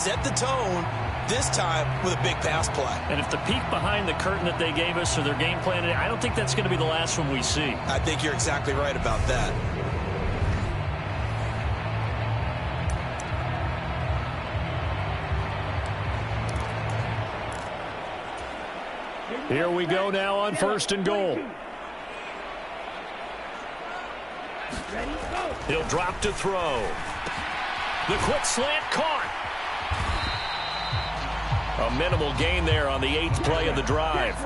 Set the tone, this time with a big pass play. And if the peek behind the curtain that they gave us or their game plan, I don't think that's going to be the last one we see. I think you're exactly right about that. Here we go now on 1st and goal. He'll drop to throw. The quick slant caught. A minimal gain there on the 8th play of the drive.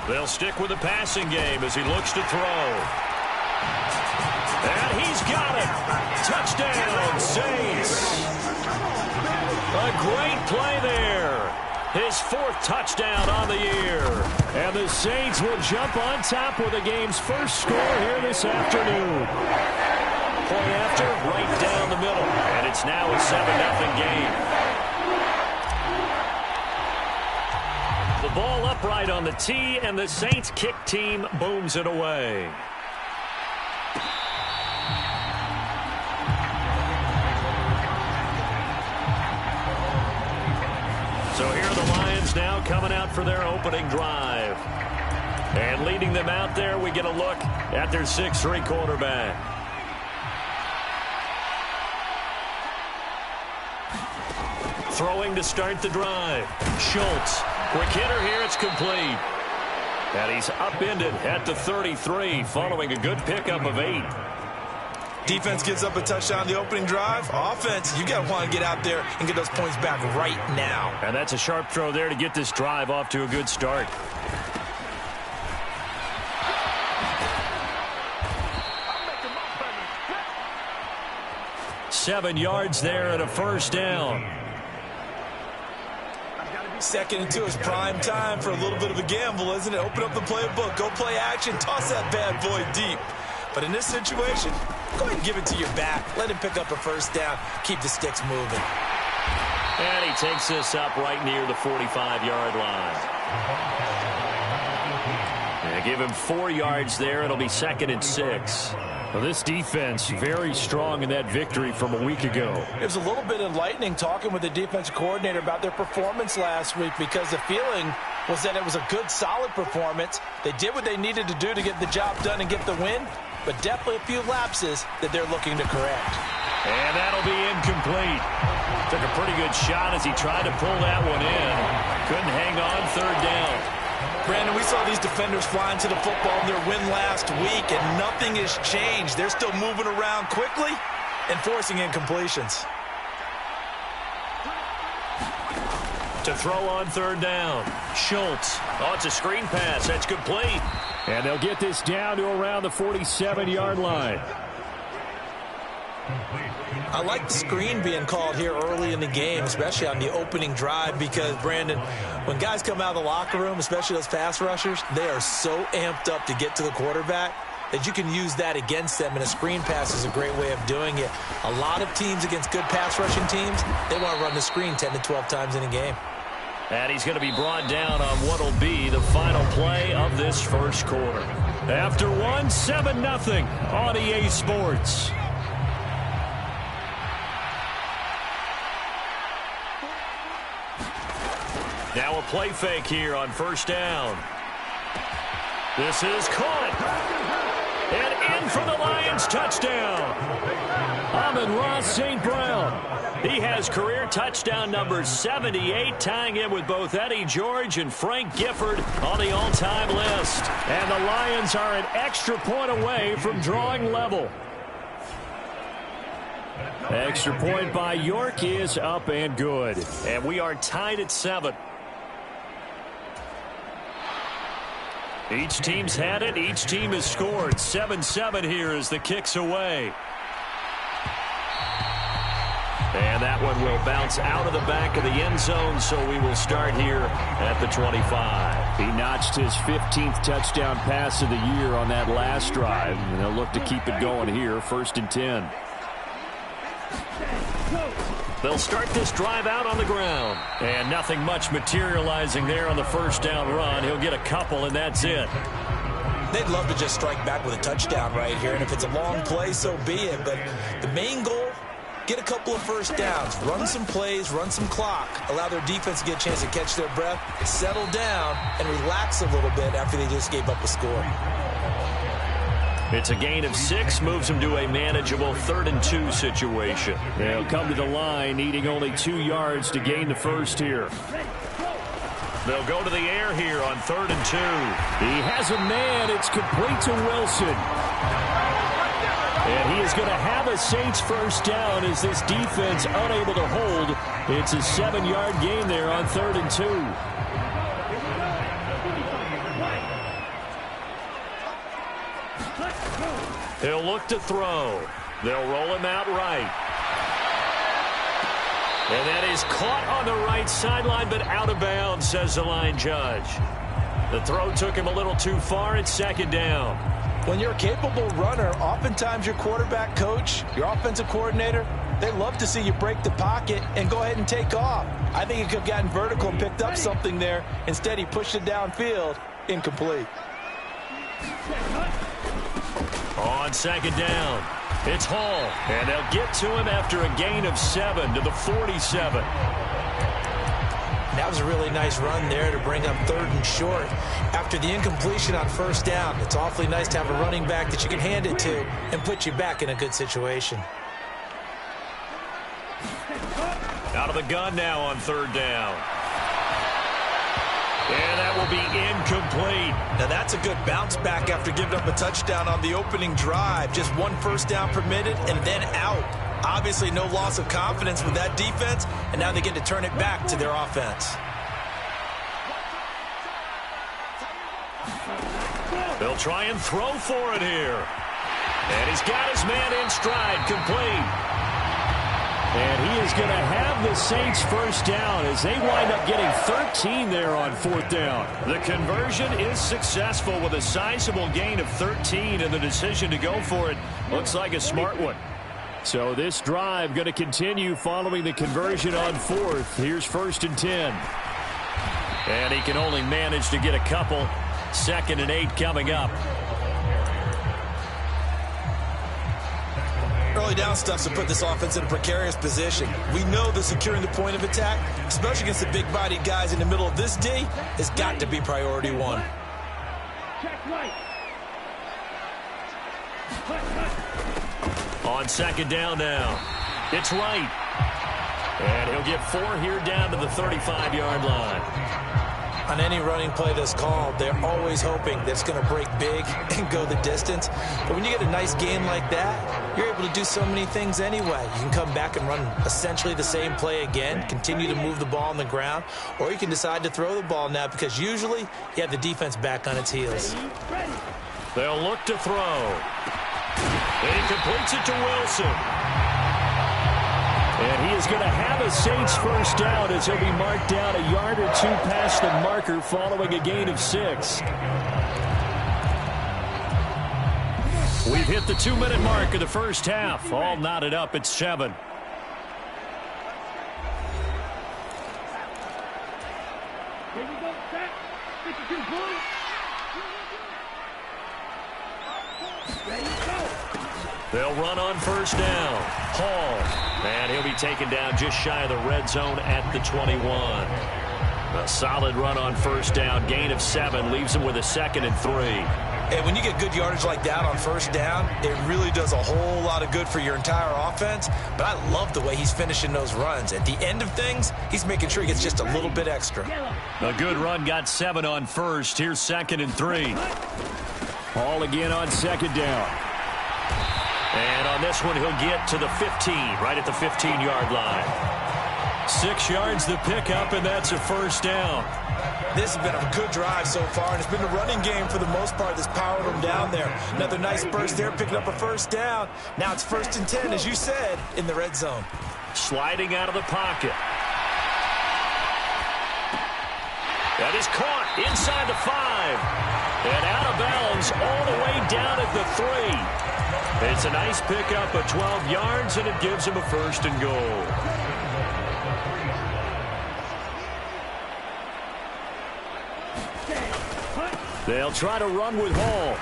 They'll stick with the passing game as he looks to throw. And he's got it. Touchdown, Saints. A great play there. His 4th touchdown on the year. And the Saints will jump on top with the game's first score here this afternoon. Point after, right down the middle. And it's now a 7-0 game. The ball upright on the tee, and the Saints kick team booms it away. So here are the Lions now coming out for their opening drive. And leading them out there, we get a look at their 6'3" quarterback. Throwing to start the drive. Schultz. Quick hitter here. It's complete. And he's upended at the 33 following a good pickup of 8. Defense gives up a touchdown the opening drive. Offense, you got to want to get out there and get those points back right now. And that's a sharp throw there to get this drive off to a good start. Seven yards there and a first down. Second and 2 is prime time for a little bit of a gamble, isn't it? Open up the playbook, go play action, toss that bad boy deep. But in this situation, go ahead and give it to your back. Let him pick up a first down. Keep the sticks moving. And he takes this up right near the 45-yard line. And give him 4 yards there. It'll be 2nd and 6. Well, this defense very strong in that victory from a week ago. It was a little bit enlightening talking with the defensive coordinator about their performance last week, because the feeling was that it was a good, solid performance. They did what they needed to do to get the job done and get the win, but definitely a few lapses that they're looking to correct. And that'll be incomplete. Took a pretty good shot as he tried to pull that one in. Couldn't hang on 3rd down. Brandon, we saw these defenders flying to the football in their win last week, and nothing has changed. They're still moving around quickly and forcing incompletions. To throw on 3rd down. Schultz. Oh, it's a screen pass. That's complete. And they'll get this down to around the 47-yard line. I like the screen being called here early in the game, especially on the opening drive, because, Brandon, when guys come out of the locker room, especially those pass rushers, they are so amped up to get to the quarterback that you can use that against them, and a screen pass is a great way of doing it. A lot of teams against good pass rushing teams, they want to run the screen 10 to 12 times in a game. And he's going to be brought down on what will be the final play of this first quarter. After one, 7-0 on EA Sports. Now a play fake here on 1st down. This is caught. And in for the Lions touchdown. Amon-Ra St. Brown. He has career touchdown number 78, tying him with both Eddie George and Frank Gifford on the all-time list. And the Lions are an extra point away from drawing level. Extra point by York is up and good. And we are tied at 7. Each team's had it. Each team has scored. 7-7 here as the kick's away. And that one will bounce out of the back of the end zone, so we will start here at the 25. He notched his 15th touchdown pass of the year on that last drive, and they'll look to keep it going here, 1st and 10. They'll start this drive out on the ground. And nothing much materializing there on the 1st down run. He'll get a couple, and that's it. They'd love to just strike back with a touchdown right here, and if it's a long play, so be it. But the main goal get a couple of first downs, run some plays, run some clock, allow their defense to get a chance to catch their breath, settle down, and relax a little bit after they just gave up a score. It's a gain of 6, moves them to a manageable 3rd and 2 situation. They'll come to the line, needing only 2 yards to gain the first here. They'll go to the air here on 3rd and 2. He has a man. It's complete to Wilson. And he is going to have a Saints first down as this defense unable to hold. It's a 7-yard gain there on 3rd and 2. He'll look to throw. They'll roll him out right. And that is caught on the right sideline, but out of bounds, says the line judge. The throw took him a little too far. It's 2nd down. When you're a capable runner, oftentimes your quarterback coach, your offensive coordinator, they love to see you break the pocket and go ahead and take off. I think he could have gotten vertical and picked up something there. Instead, he pushed it downfield. Incomplete. On 2nd down, it's Hall, and they'll get to him after a gain of 7 to the 47. That was a really nice run there to bring up 3rd and short. After the incompletion on 1st down, it's awfully nice to have a running back that you can hand it to and put you back in a good situation. Out of the gun now on 3rd down. And that will be incomplete. Now that's a good bounce back after giving up a touchdown on the opening drive. Just 1 first down permitted and then out. Obviously no loss of confidence with that defense, and now they get to turn it back to their offense. They'll try and throw for it here. And he's got his man in stride, complete. And he is going to have the Saints first down as they wind up getting 13 there on 4th down. The conversion is successful with a sizable gain of 13, and the decision to go for it looks like a smart one. So this drive going to continue following the conversion on 4th. Here's 1st and 10. And he can only manage to get a couple. 2nd and 8 coming up. Early down stuff's to put this offense in a precarious position. We know that securing the point of attack, especially against the big-bodied guys in the middle of this D, has got to be priority 1. On 2nd down now, it's right. And he'll get 4 here down to the 35-yard line. On any running play that's called, they're always hoping that it's going to break big and go the distance. But when you get a nice game like that, you're able to do so many things anyway. You can come back and run essentially the same play again, continue to move the ball on the ground, or you can decide to throw the ball now because usually you have the defense back on its heels. They'll look to throw. And he completes it to Wilson. And he is going to have a Saints first down as he'll be marked down a yard or 2 past the marker following a gain of 6. We've hit the 2-minute mark of the first half. All knotted up at 7. They'll run on 1st down. Hall. And he'll be taken down just shy of the red zone at the 21. A solid run on 1st down. Gain of 7 leaves him with a 2nd and 3. And when you get good yardage like that on 1st down, it really does a whole lot of good for your entire offense. But I love the way he's finishing those runs. At the end of things, he's making sure he gets just a little bit extra. A good run got 7 on 1st. Here's 2nd and 3. Hall again on 2nd down. And on this one, he'll get to the 15, right at the 15-yard line. 6 yards the pickup, and that's a 1st down. This has been a good drive so far, and it's been the running game for the most part that's powered them down there. Another nice burst there, picking up a 1st down. Now it's 1st and 10, as you said, in the red zone. Sliding out of the pocket. That is caught inside the 5. And out of bounds all the way down at the 3. It's a nice pickup of 12 yards, and it gives him a 1st and goal. They'll try to run with Hall.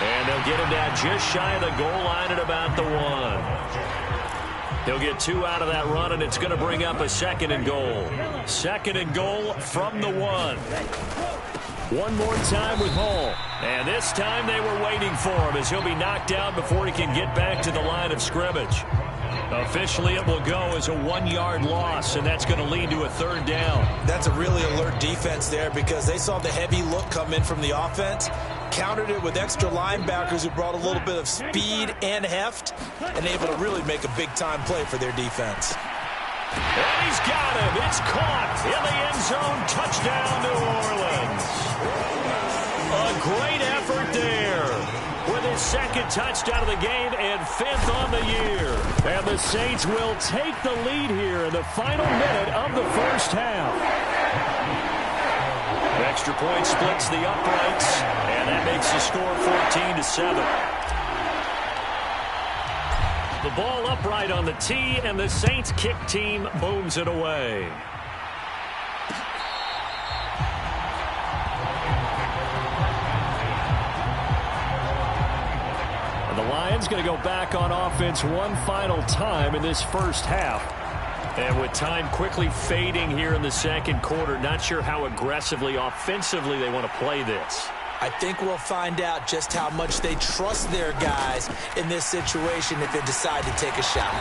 And they'll get him down just shy of the goal line at about the 1. He'll get 2 out of that run, and it's going to bring up a 2nd and goal. 2nd and goal from the 1. One more time with Hall. And this time they were waiting for him as he'll be knocked down before he can get back to the line of scrimmage. Officially, it will go as a 1-yard loss, and that's going to lead to a 3rd down. That's a really alert defense there because they saw the heavy look come in from the offense, countered it with extra linebackers who brought a little bit of speed and heft, and able to really make a big-time play for their defense. And he's got him. It's caught in the end zone. Touchdown, New Orleans. A great effort there with his 2nd touchdown of the game and 5th on the year. And the Saints will take the lead here in the final minute of the first half. Extra point splits the uprights, and that makes the score 14-7. The ball upright on the tee, and the Saints kick team booms it away. And the Lions going to go back on offense one final time in this first half. And with time quickly fading here in the 2nd quarter, not sure how aggressively, offensively they want to play this. I think we'll find out just how much they trust their guys in this situation if they decide to take a shot.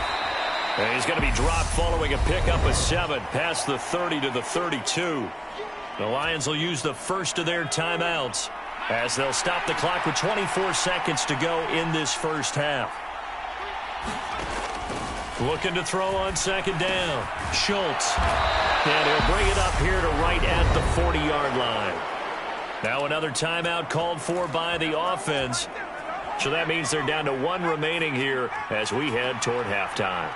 And he's going to be dropped following a pickup of 7 past the 30 to the 32. The Lions will use the first of their timeouts as they'll stop the clock with 24 seconds to go in this first half. Looking to throw on 2nd down. Schultz. And he'll bring it up here to right at the 40-yard line. Now another timeout called for by the offense. So that means they're down to 1 remaining here as we head toward halftime.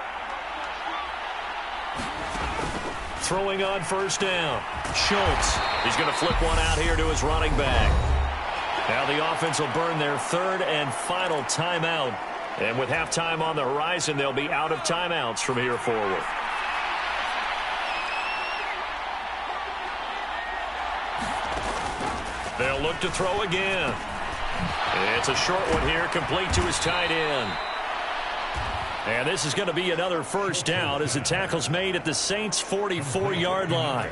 Throwing on 1st down. Schultz. He's going to flip one out here to his running back. Now the offense will burn their 3rd and final timeout. And with halftime on the horizon, they'll be out of timeouts from here forward. They'll look to throw again. It's a short one here, complete to his tight end. And this is going to be another 1st down as the tackle's made at the Saints' 44-yard line.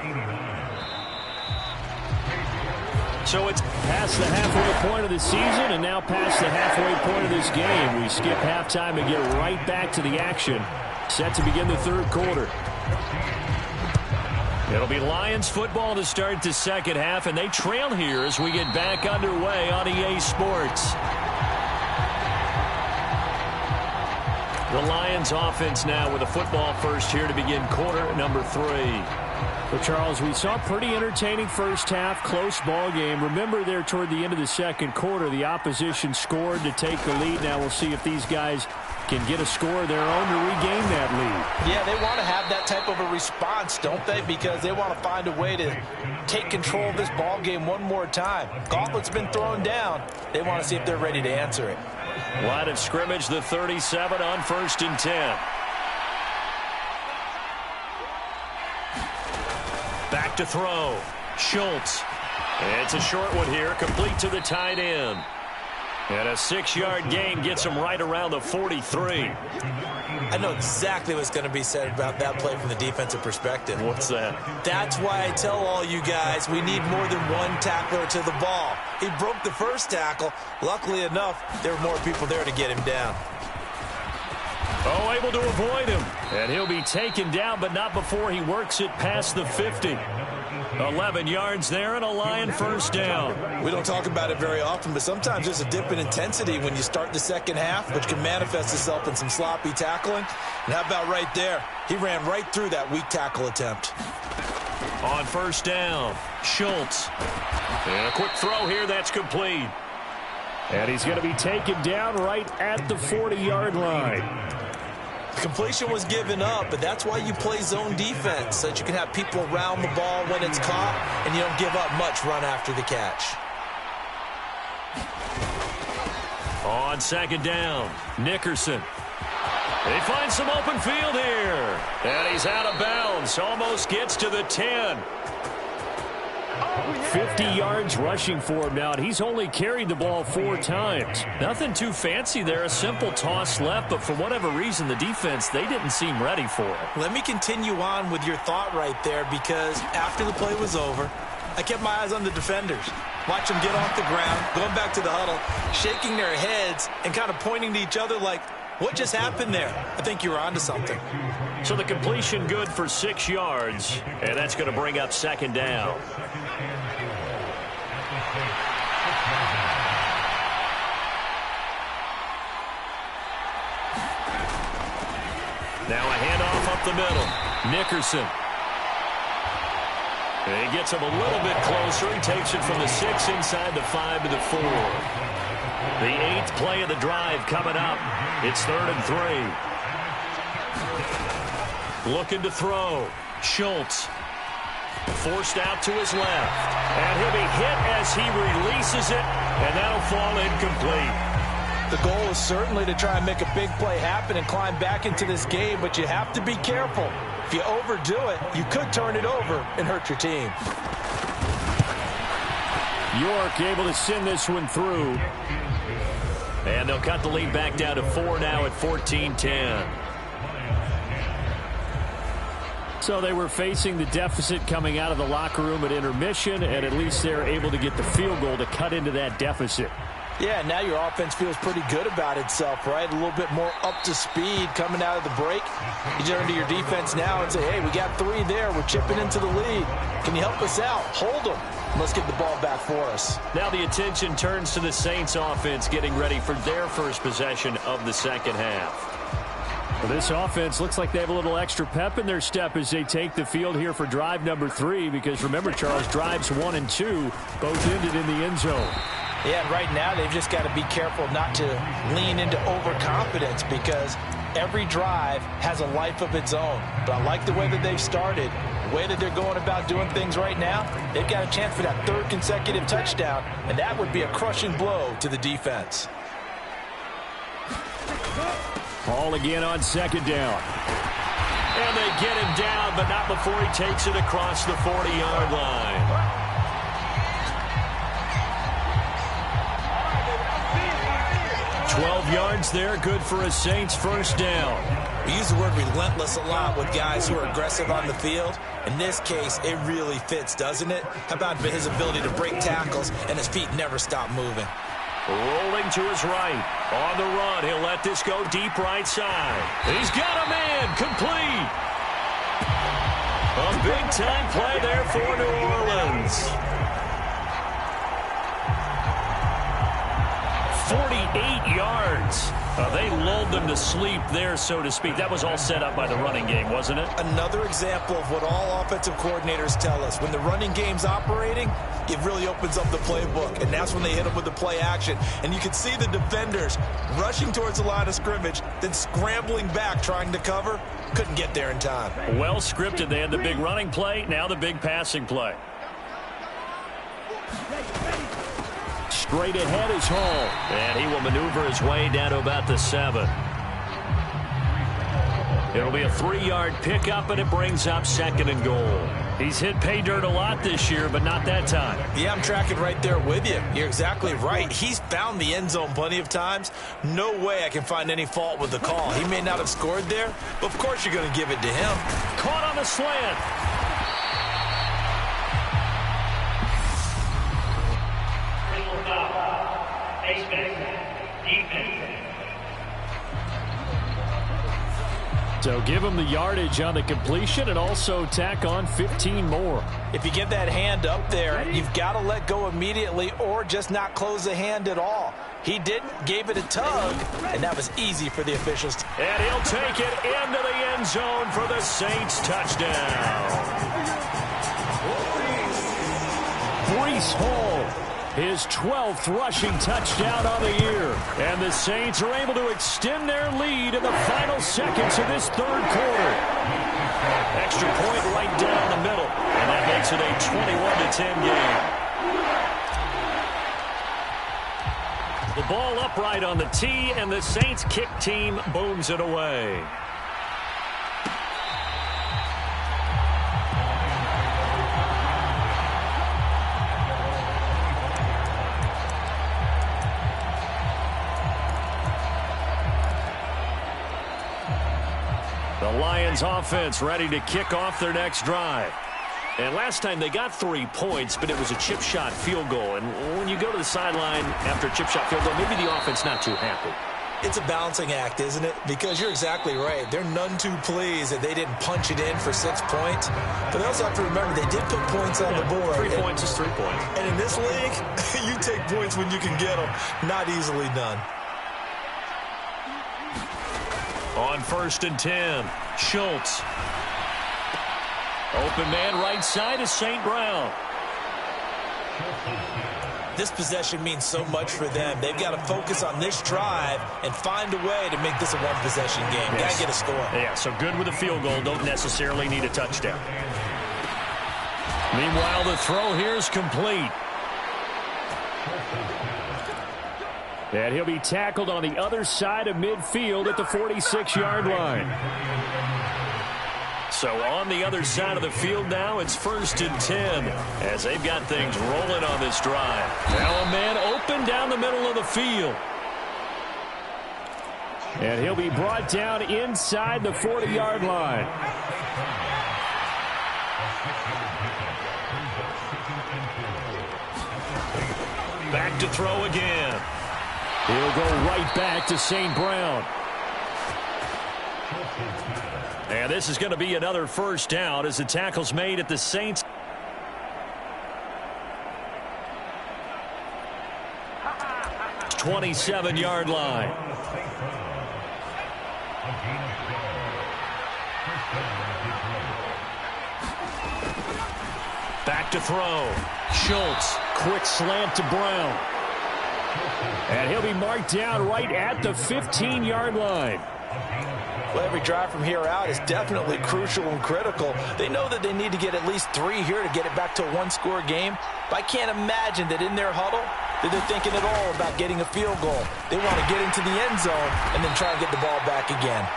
So it's past the halfway point of the season and now past the halfway point of this game. We skip halftime and get right back to the action. Set to begin the 3rd quarter. It'll be Lions football to start the 2nd half, and they trail here as we get back underway on EA Sports. The Lions offense now with a football first here to begin quarter number 3. Well, Charles, we saw a pretty entertaining first half, close ball game. Remember there toward the end of the 2nd quarter, the opposition scored to take the lead. Now we'll see if these guys can get a score of their own to regain that lead. Yeah, they want to have that type of a response, don't they? Because they want to find a way to take control of this ball game one more time. Gauntlet's been thrown down. They want to see if they're ready to answer it. Line of scrimmage, the 37 on 1st and 10. Back to throw. Schultz. It's a short one here, complete to the tight end. And a 6-yard gain gets him right around the 43. I know exactly what's going to be said about that play from the defensive perspective. What's that? That's why I tell all you guys we need more than one tackler to the ball. He broke the first tackle. Luckily enough, there were more people there to get him down. Oh, able to avoid him. And he'll be taken down, but not before he works it past the 50. 11 yards there and a Lion 1st down. We don't talk about it very often, but sometimes there's a dip in intensity when you start the 2nd half, which can manifest itself in some sloppy tackling. And how about right there? He ran right through that weak tackle attempt. On 1st down, Schultz. And a quick throw here, that's complete. And he's going to be taken down right at the 40-yard line. Completion was given up, but that's why you play zone defense, so that you can have people around the ball when it's caught, and you don't give up much run after the catch. On 2nd down, Nickerson. They find some open field here. And he's out of bounds, almost gets to the 10. 50 yards rushing for him now, and he's only carried the ball 4 times. Nothing too fancy there. A simple toss left, but for whatever reason, the defense, they didn't seem ready for it. Let me continue on with your thought right there, because after the play was over, I kept my eyes on the defenders. Watch them get off the ground, going back to the huddle, shaking their heads and kind of pointing to each other like, what just happened there? I think you were onto something. So the completion good for 6 yards, and that's going to bring up 2nd down. Now a handoff up the middle. Nickerson. And he gets him a little bit closer. He takes it from the 6 inside the 5 to the 4. The 8th play of the drive coming up. It's 3rd and 3. Looking to throw. Schultz. Forced out to his left. And he'll be hit as he releases it. And that'll fall incomplete. The goal is certainly to try and make a big play happen and climb back into this game, but you have to be careful. If you overdo it, you could turn it over and hurt your team. York able to send this one through. And they'll cut the lead back down to 4 now at 14-10. So they were facing the deficit coming out of the locker room at intermission, and at least they're able to get the field goal to cut into that deficit. Yeah, now your offense feels pretty good about itself, right? A little bit more up to speed coming out of the break. You turn to your defense now and say, hey, we got 3 there. We're chipping into the lead. Can you help us out? Hold them. Let's get the ball back for us. Now the attention turns to the Saints offense getting ready for their first possession of the 2nd half. Well, this offense looks like they have a little extra pep in their step as they take the field here for drive number 3, because remember, Charles, drives 1 and 2 both ended in the end zone. Yeah, and right now they've just got to be careful not to lean into overconfidence, because every drive has a life of its own. But I like the way that they've started, the way that they're going about doing things right now. They've got a chance for that 3rd consecutive touchdown, and that would be a crushing blow to the defense. Ball again on 2nd down. And they get him down, but not before he takes it across the 40-yard line. 12 yards there, good for a Saints first down. We use the word relentless a lot with guys who are aggressive on the field. In this case, it really fits, doesn't it? How about his ability to break tackles and his feet never stop moving? Rolling to his right. On the run, he'll let this go deep right side. He's got a man, complete. A big-time play there for New Orleans. 48 yards. They lulled them to sleep there, so to speak. That was all set up by the running game, wasn't it? Another example of what all offensive coordinators tell us. When the running game's operating, it really opens up the playbook, and that's when they hit them with the play action. And you can see the defenders rushing towards the line of scrimmage, then scrambling back trying to cover. Couldn't get there in time. Well scripted. They had the big running play, now the big passing play. Straight ahead is Hall. And he will maneuver his way down to about the 7. It'll be a 3-yard pickup, and it brings up 2nd and goal. He's hit pay dirt a lot this year, but not that time. Yeah, I'm tracking right there with you. You're exactly right. He's found the end zone plenty of times. No way I can find any fault with the call. He may not have scored there, but of course you're going to give it to him. Caught on the slant. So give him the yardage on the completion and also tack on 15 more. If you get that hand up there, you've got to let go immediately or just not close the hand at all. He didn't, gave it a tug, and that was easy for the officials. And he'll take it into the end zone for the Saints touchdown. Breece Hall, his 12th rushing touchdown on the year. And the Saints are able to extend their lead in the final seconds of this 3rd quarter. Extra point right down the middle. And that makes it a 21-10 game. The ball upright on the tee, and the Saints kick team booms it away. Lions offense ready to kick off their next drive. And last time they got 3 points, but it was a chip shot field goal. And when you go to the sideline after a chip shot field goal, maybe the offense not too happy. It's a balancing act, isn't it? Because you're exactly right. They're none too pleased that they didn't punch it in for 6 points. But they also have to remember they did put points on the board. 3 points is 3 points. And in this league, you take points when you can get them. Not easily done. On 1st and 10, Schultz. Open man right side is St. Brown. This possession means so much for them. They've got to focus on this drive and find a way to make this a one-possession game. Got to get a score. Yeah, so good with a field goal. Don't necessarily need a touchdown. Meanwhile, the throw here is complete. And he'll be tackled on the other side of midfield at the 46-yard line. So on the other side of the field now, it's 1st and 10 as they've got things rolling on this drive. Now a man open down the middle of the field. And he'll be brought down inside the 40-yard line. Back to throw again. He'll go right back to St. Brown. And this is going to be another 1st down as the tackle's made at the Saints. It's 27-yard line. Back to throw. Schultz. Quick slant to Brown. And he'll be marked down right at the 15-yard line. Well, every drive from here out is definitely crucial and critical. They know that they need to get at least 3 here to get it back to a one-score game. But I can't imagine that in their huddle that they're thinking at all about getting a field goal. They want to get into the end zone and then try and get the ball back again.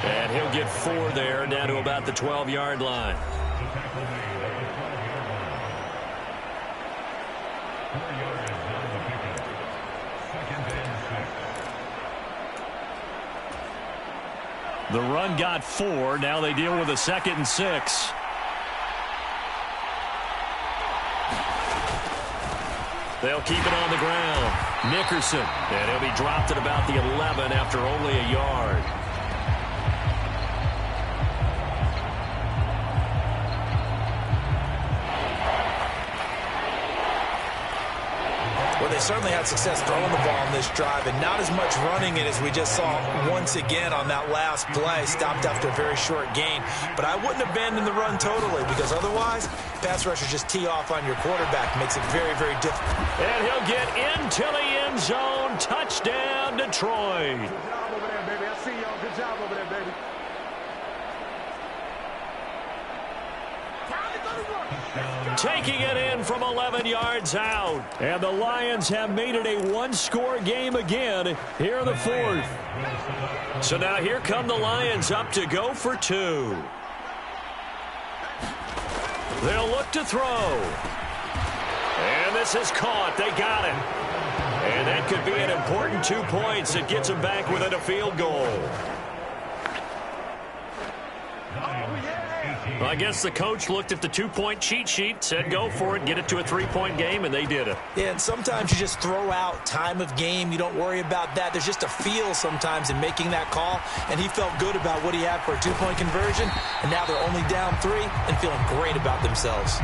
And he'll get 4 there, down to about the 12-yard line. The run got 4. Now they deal with a 2nd and 6. They'll keep it on the ground. Nickerson. And he'll be dropped at about the 11 after only a yard. Well, they certainly had success throwing the ball on this drive, and not as much running it as we just saw once again on that last play. Stopped after a very short gain. But I wouldn't abandon the run totally, because otherwise, pass rushers just tee off on your quarterback. Makes it very, very difficult. And he'll get into the end zone. Touchdown, Detroit. Good job over there, baby. I see y'all. Good job over there, baby. Taking it in from 11 yards out. And the Lions have made it a one-score game again here in the 4th. So now here come the Lions up to go for 2. They'll look to throw. And this is caught. They got it. And that could be an important 2 points. It gets them back within a field goal. Well, I guess the coach looked at the 2-point cheat sheet, said go for it, get it to a 3-point game, and they did it. Yeah, and sometimes you just throw out time of game. You don't worry about that. There's just a feel sometimes in making that call, and he felt good about what he had for a 2-point conversion, and now they're only down 3 and feeling great about themselves.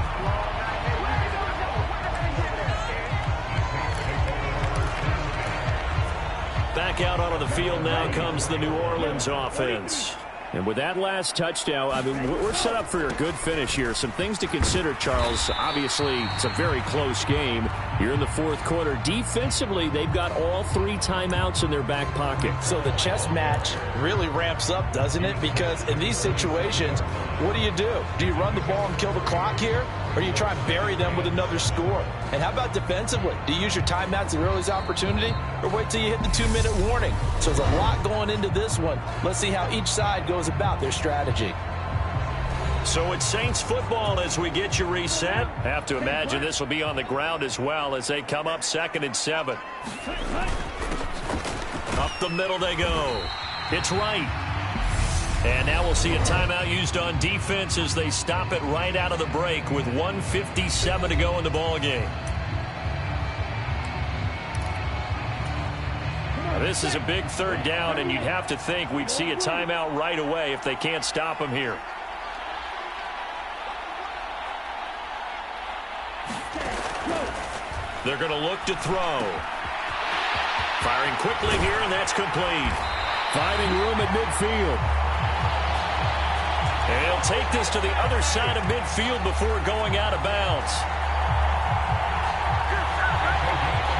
Back out onto the field now comes the New Orleans offense. And with that last touchdown, I mean, we're set up for a good finish here. Some things to consider, Charles. Obviously, it's a very close game. You're in the 4th quarter. Defensively, they've got all 3 timeouts in their back pocket. So the chess match really ramps up, doesn't it? Because in these situations, what do? Do you run the ball and kill the clock here? Or do you try and bury them with another score? And how about defensively? Do you use your timeouts at earliest opportunity? Or wait till you hit the 2-minute warning? So there's a lot going into this one. Let's see how each side goes about their strategy. So it's Saints football as we get you reset. Have to imagine this will be on the ground as well as they come up 2nd and 7. Up the middle they go. It's right. And now we'll see a timeout used on defense as they stop it right out of the break with 1:57 to go in the ballgame. This is a big third down, and you'd have to think we'd see a timeout right away if they can't stop him here. They're going to look to throw. Firing quickly here, and that's complete. Finding room at midfield. And he'll take this to the other side of midfield before going out of bounds.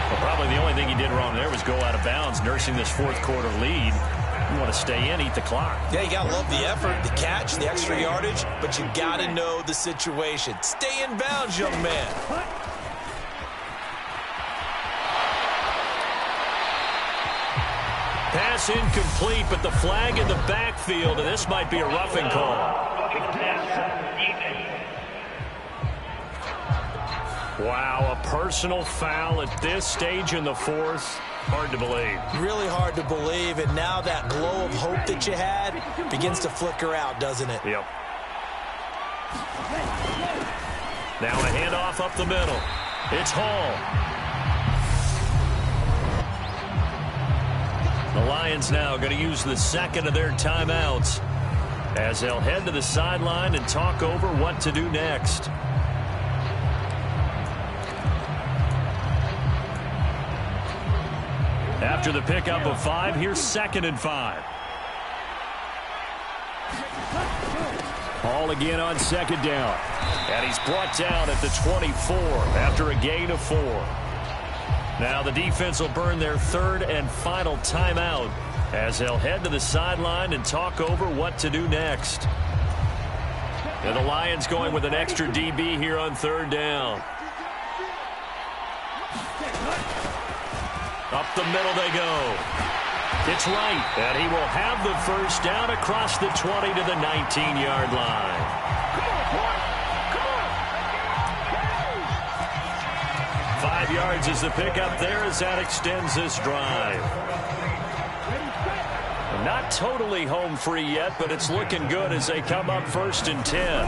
Well, probably the only thing he did wrong there was go out of bounds, nursing this fourth quarter lead. You want to stay in, eat the clock. Yeah, you got to love the effort, the catch, the extra yardage, but you got to know the situation. Stay in bounds, young man. Pass incomplete, but the flag in the backfield, and this might be a roughing call. Wow, a personal foul at this stage in the fourth. Hard to believe. Really hard to believe, and now that glow of hope that you had begins to flicker out, doesn't it? Yep. Now a handoff up the middle. It's Hall. The Lions now going to use the second of their timeouts as they'll head to the sideline and talk over what to do next. After the pickup of 5, here's 2nd and 5. Hall again on 2nd down. And he's brought down at the 24 after a gain of 4. Now the defense will burn their 3rd and final timeout as they'll head to the sideline and talk over what to do next. And the Lions going with an extra DB here on 3rd down. Up the middle they go. It's right, and he will have the first down across the 20 to the 19-yard line. 5 yards is the pickup there as that extends this drive. Not totally home free yet, but it's looking good as they come up 1st and 10.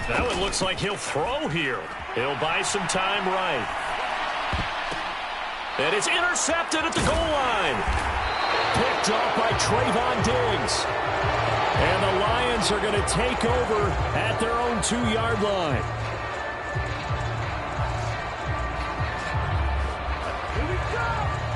Now it looks like he'll throw here. He'll buy some time right. And it's intercepted at the goal line. Picked off by Trayvon Diggs. And the Lions are going to take over at their own 2-yard line.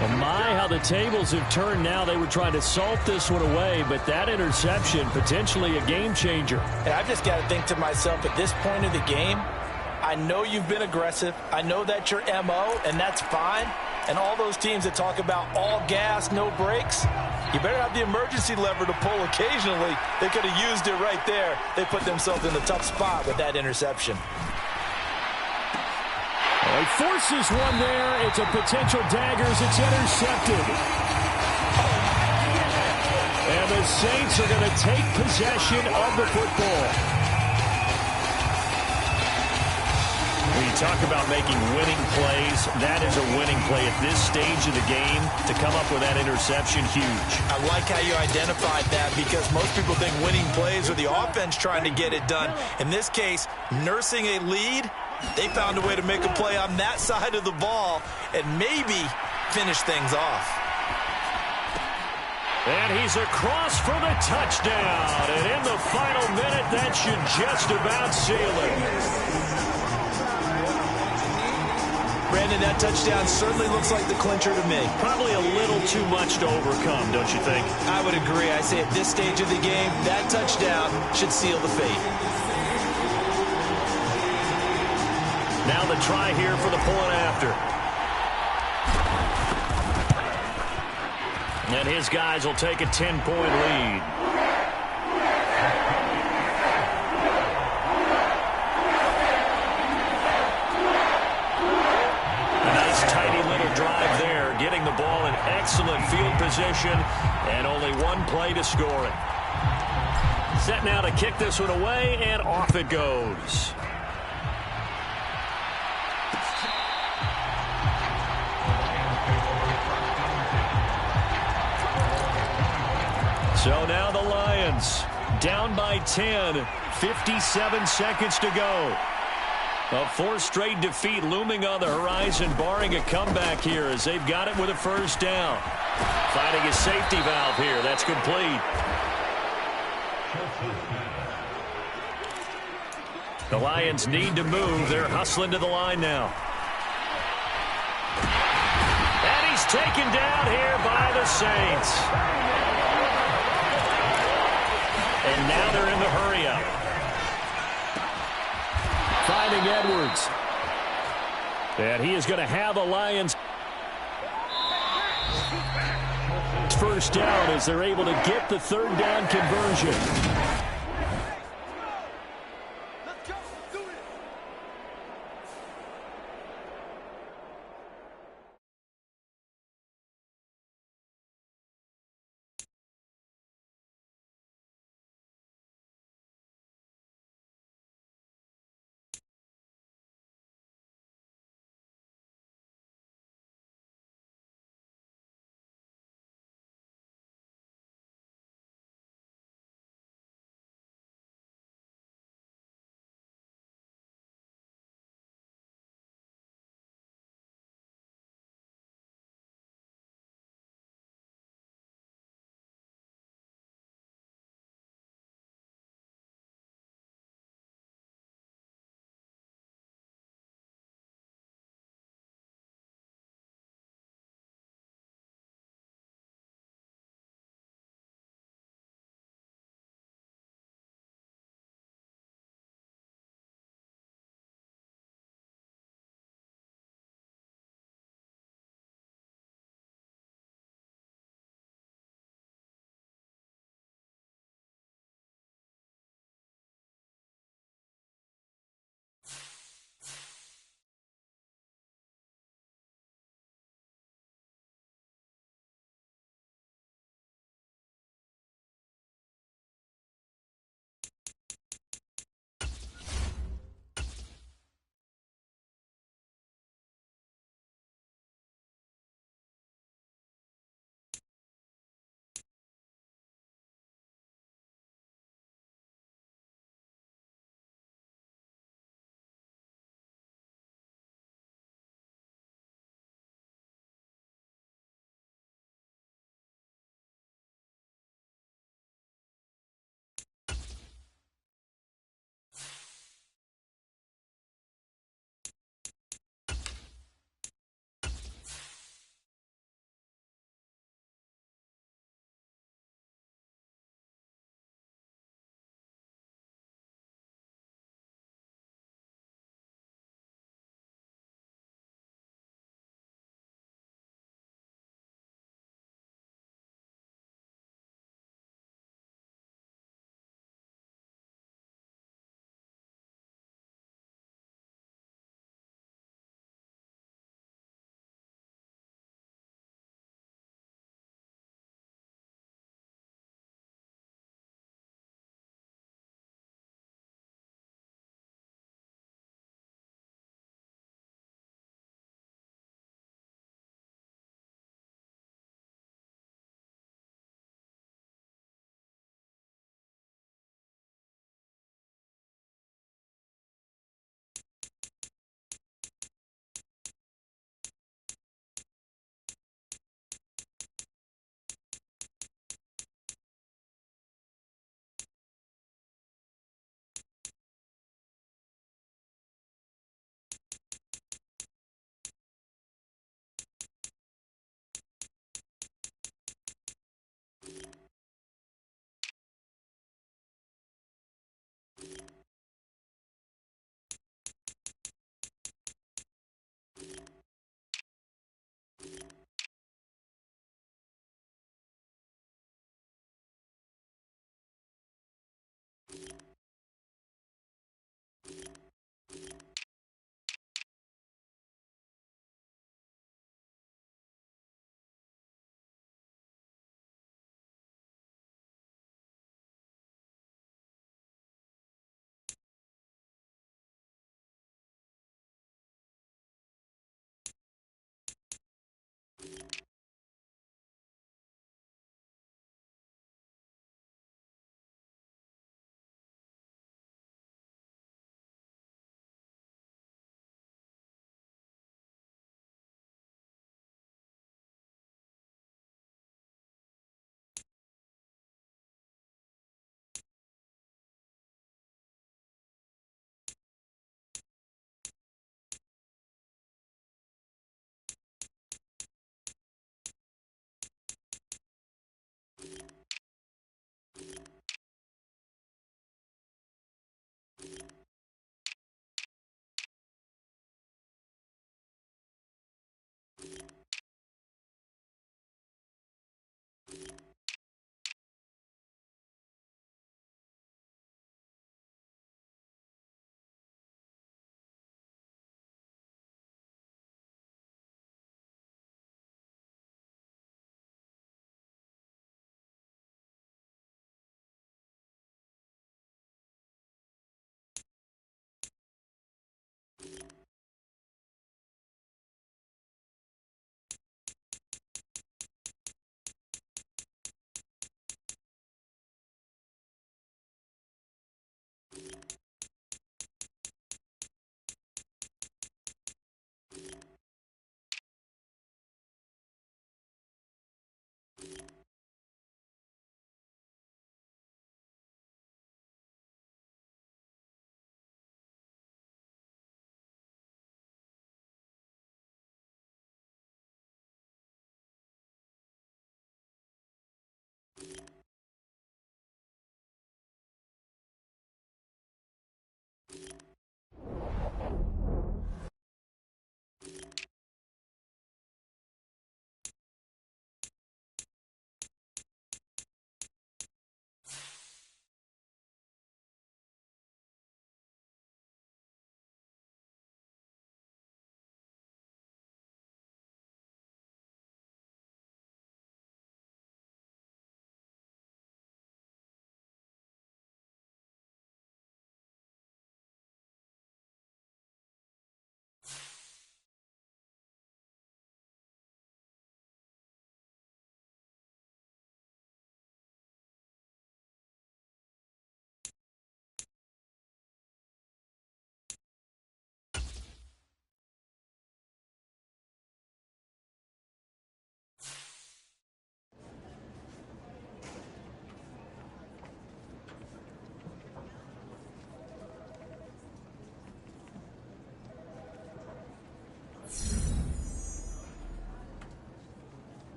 Well, my, how the tables have turned now. They were trying to salt this one away, but that interception, potentially a game changer. And I've just got to think to myself, at this point of the game, I know you've been aggressive. I know that's your MO, and that's fine. And all those teams that talk about all gas, no brakes, you better have the emergency lever to pull occasionally. They could have used it right there. They put themselves in a tough spot with that interception. He forces one there. It's a potential daggers. It's intercepted. And the Saints are going to take possession of the football. When you talk about making winning plays, that is a winning play at this stage of the game. To come up with that interception, huge. I like how you identified that because most people think winning plays are the offense trying to get it done. In this case, nursing a lead, they found a way to make a play on that side of the ball and maybe finish things off. And he's across for the touchdown. And in the final minute, that should just about seal it. Brandon, that touchdown certainly looks like the clincher to me. Probably a little too much to overcome, don't you think? I would agree. I say at this stage of the game, that touchdown should seal the fate. Now the try here for the pulling after. And his guys will take a 10-point lead. A nice tidy little drive there, getting the ball in excellent field position, and only one play to score it. Set now to kick this one away, and off it goes. So now the Lions down by 10, 57 seconds to go. A fourth straight defeat looming on the horizon, barring a comeback here as they've got it with a first down. Finding a safety valve here. That's complete. The Lions need to move. They're hustling to the line now. And he's taken down here by the Saints. And now they're in the hurry-up. Finding Edwards. And he is going to have a Lions First down as they're able to get the third down conversion.